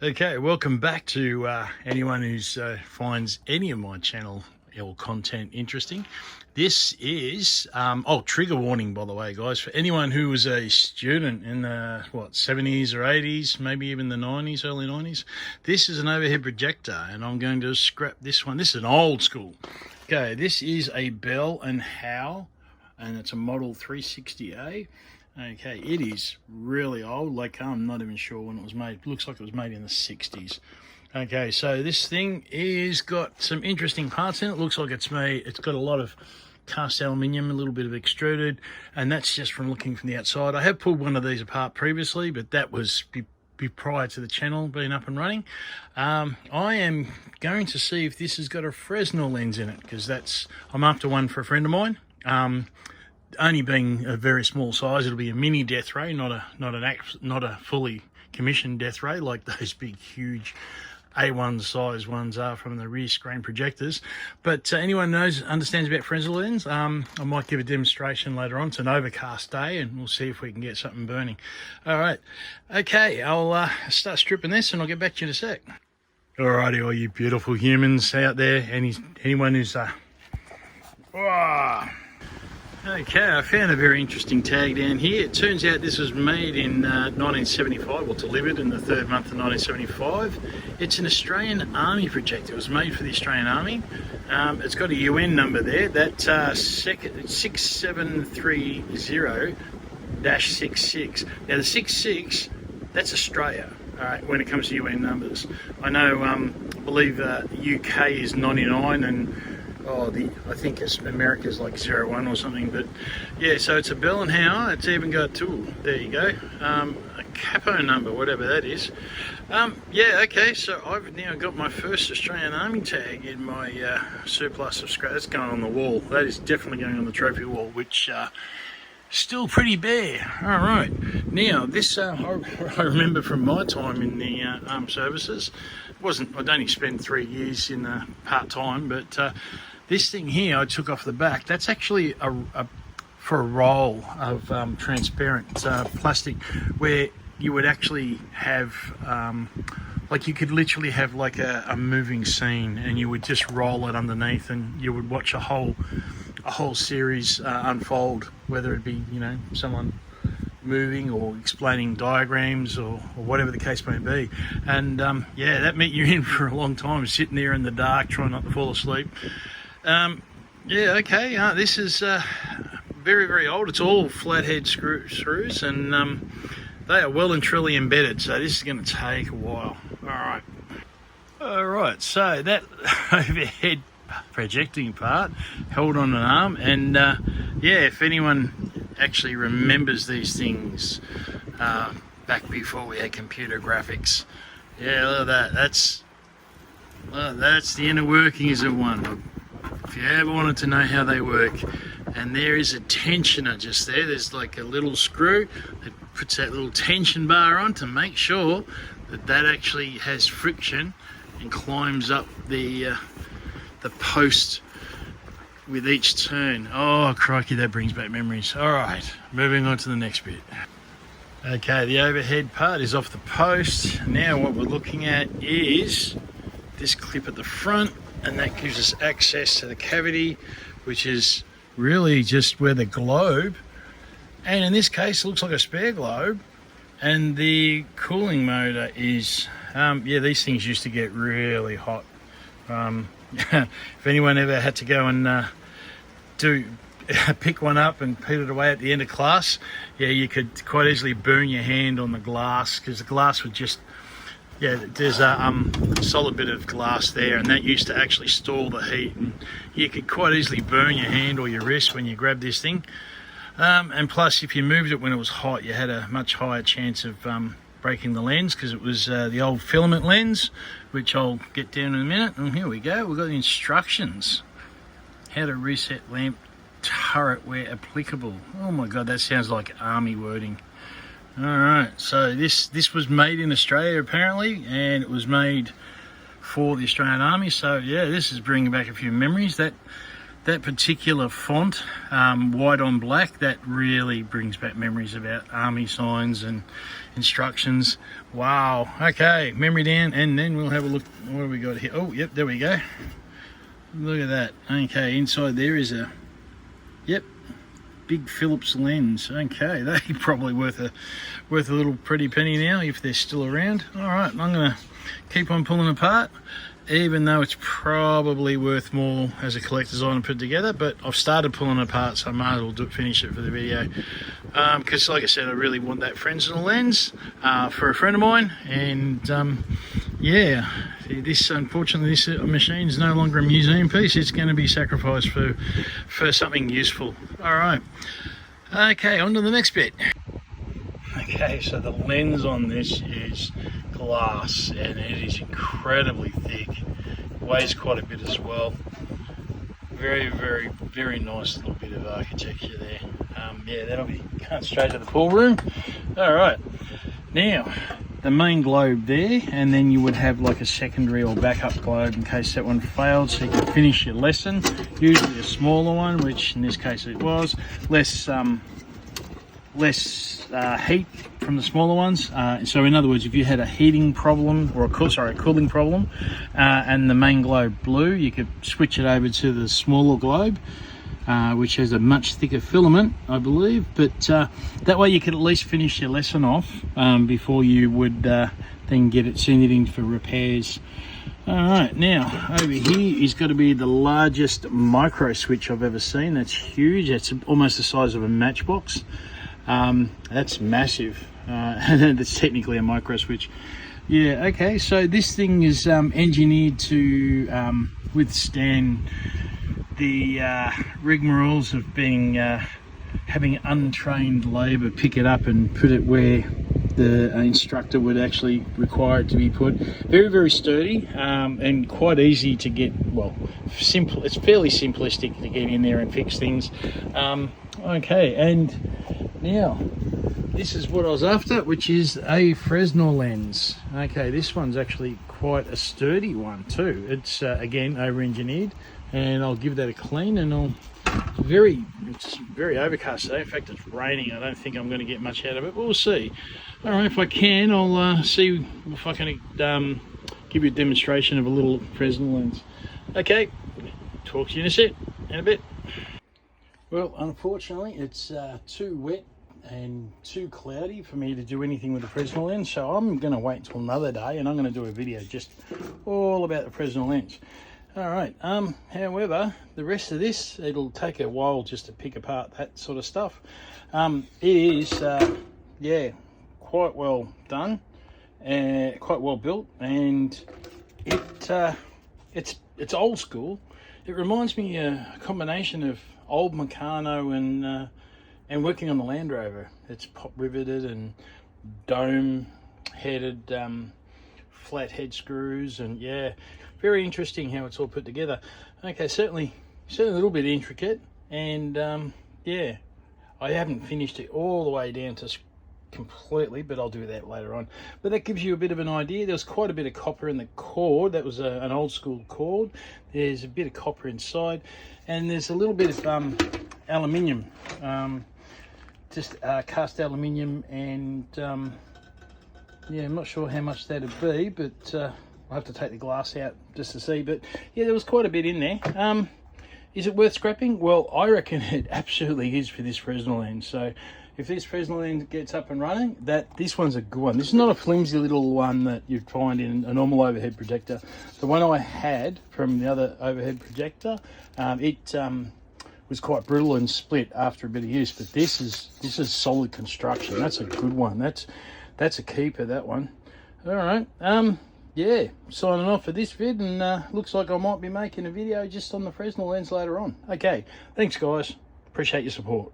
Okay, welcome back to anyone who finds any of my channel or content interesting. This is, trigger warning, by the way, guys, for anyone who was a student in the, 70s or 80s, maybe even the 90s, early 90s. This is an overhead projector, and I'm going to scrap this one. This is an old school. Okay, this is a Bell&Howell, and it's a model 360A. Okay, it is really old, like I'm not even sure when it was made. It looks like it was made in the 60s. Okay, so this thing is got some interesting parts in it. Looks like it's got a lot of cast aluminium, a little bit of extruded, and that's just from looking from the outside. I have pulled one of these apart previously, but that was prior to the channel being up and running. I am going to see if this has got a Fresnel lens in it, because I'm after one for a friend of mine. Only being a very small size, it'll be a mini death ray, not a fully commissioned death ray like those big huge A1 size ones are from the rear screen projectors. But anyone understands about Fresnel lens, I might give a demonstration later on. It's an overcast day and we'll see if we can get something burning. All right, okay, I'll start stripping this and I'll get back to you in a sec. Alrighty, all you beautiful humans out there, anyone who's okay, I found a very interesting tag down here. It turns out this was made in 1975, or delivered in the third month of 1975. It's an Australian Army projector. It was made for the Australian Army. It's got a UN number there, that's 6730-66. Now the 66, that's Australia, all right, when it comes to UN numbers. I know, I believe UK is 99 and I think America's like 01 or something, but yeah, so it's a Bell&Howell. It's even got a tool. There you go. A capo number, whatever that is. Yeah, okay, so I've now got my first Australian Army tag in my surplus of scrap. That's going on the wall. That is definitely going on the trophy wall, which still pretty bare. All right, now this I remember from my time in the armed services. I'd only spent 3 years in part-time, but this thing here I took off the back. That's actually for a roll of transparent plastic, where you would actually have like you could literally have like a moving scene, and you would just roll it underneath, and you would watch a whole series unfold, whether it be someone moving or explaining diagrams or whatever the case may be. And yeah, that meant you in for a long time, sitting there in the dark trying not to fall asleep. Yeah, okay, this is very, very old. It's all flathead screws, and they are well and truly embedded, so this is going to take a while. All right, so that overhead projecting part held on an arm, and yeah, if anyone actually remembers these things back before we had computer graphics, yeah, look at that. That's the inner workings of one. If you ever wanted to know how they work. And there is a tensioner just there. There's like a little screw that puts that little tension bar on to make sure that actually has friction and climbs up the post with each turn. Oh crikey, that brings back memories. All right, moving on to the next bit. Okay, the overhead part is off the post. Now what we're looking at is this clip at the front, and that gives us access to the cavity, which is really just where the globe, and in this case it looks like a spare globe, and the cooling motor is yeah, these things used to get really hot. If anyone ever had to go and pick one up and put it away at the end of class, yeah, you could quite easily burn your hand on the glass, because the glass would just, yeah, there's a solid bit of glass there, and that used to actually store the heat, and you could quite easily burn your hand or your wrist when you grab this thing. And plus, if you moved it when it was hot, you had a much higher chance of breaking the lens, because it was the old filament lens, which I'll get down in a minute. And here we go, we've got the instructions. How to reset lamp turret where applicable. Oh my god, that sounds like army wording. All right, so this was made in Australia apparently, and it was made for the Australian Army. So yeah, this is bringing back a few memories. That that particular font, white on black, that really brings back memories about army signs and instructions. Wow. Okay, memory down, and then we'll have a look. What have we got here? Oh, yep, there we go. Look at that. Okay, inside there is a, yep, big Phillips lens. Okay, they're probably worth a little pretty penny now if they're still around. All right, I'm gonna keep on pulling apart, even though it's probably worth more as a collector's item put together, but I've started pulling it apart, so I might as well finish it for the video. Because like I said, I really want that Fresnel lens for a friend of mine, and yeah, this, unfortunately, this machine is no longer a museum piece. It's going to be sacrificed for something useful. All right, okay, on to the next bit. Okay, so the lens on this is glass, and it is incredibly thick. Weighs quite a bit as well. Very, very, very nice little bit of architecture there. Yeah, that'll be going straight to the pool room. All right, now the main globe there, and then you would have like a secondary or backup globe in case that one failed, so you can finish your lesson. Usually a smaller one, which in this case it was. Less heat from the smaller ones. So in other words, if you had a heating problem or a cooling problem, and the main globe blew, you could switch it over to the smaller globe, which has a much thicker filament, I believe. But that way you could at least finish your lesson off before you would then send it in for repairs. All right, now over here is got to be the largest micro switch I've ever seen. That's huge. It's almost the size of a matchbox. That's massive. That's technically a micro switch. Yeah, okay, so this thing is engineered to withstand the rigmaroles of being having untrained labour pick it up and put it where the instructor would actually require it to be put. Very, very sturdy, and quite easy to get, well, simple. It's fairly simplistic to get in there and fix things. Okay, and now this is what I was after, which is a Fresnel lens. Okay, this one's actually quite a sturdy one too. It's again over-engineered, and I'll give that a clean, and it's very overcast today. In fact, it's raining. I don't think I'm going to get much out of it, but we'll see. All right, if I can, I'll see if I can give you a demonstration of a little Fresnel lens. Okay, talk to you in a bit. Well, unfortunately, it's too wet and too cloudy for me to do anything with the Fresnel lens, so I'm going to wait until another day, and I'm going to do a video just all about the Fresnel lens. All right, however, the rest of this, it'll take a while just to pick apart that sort of stuff. It is, yeah, quite well done, quite well built, and it's old school. It reminds me a combination of old Meccano and working on the Land Rover. It's pop riveted and dome headed, flat head screws, and yeah, very interesting how it's all put together. Okay, certainly a little bit intricate, and yeah, I haven't finished it all the way down to completely, but I'll do that later on. But that gives you a bit of an idea. There was quite a bit of copper in the cord. That was an old school cord. There's a bit of copper inside, and there's a little bit of aluminium, just cast aluminium, and yeah, I'm not sure how much that'd be, but I'll have to take the glass out just to see. But yeah, there was quite a bit in there. Is it worth scrapping? Well, I reckon it absolutely is for this Fresnel lens. So if this Fresnel lens gets up and running, this one's a good one. This is not a flimsy little one that you'd find in a normal overhead projector. The one I had from the other overhead projector, it was quite brittle and split after a bit of use. But this is solid construction. That's a good one. That's a keeper, that one. All right. Yeah, signing off for this vid, and looks like I might be making a video just on the Fresnel lens later on. Okay, thanks guys. Appreciate your support.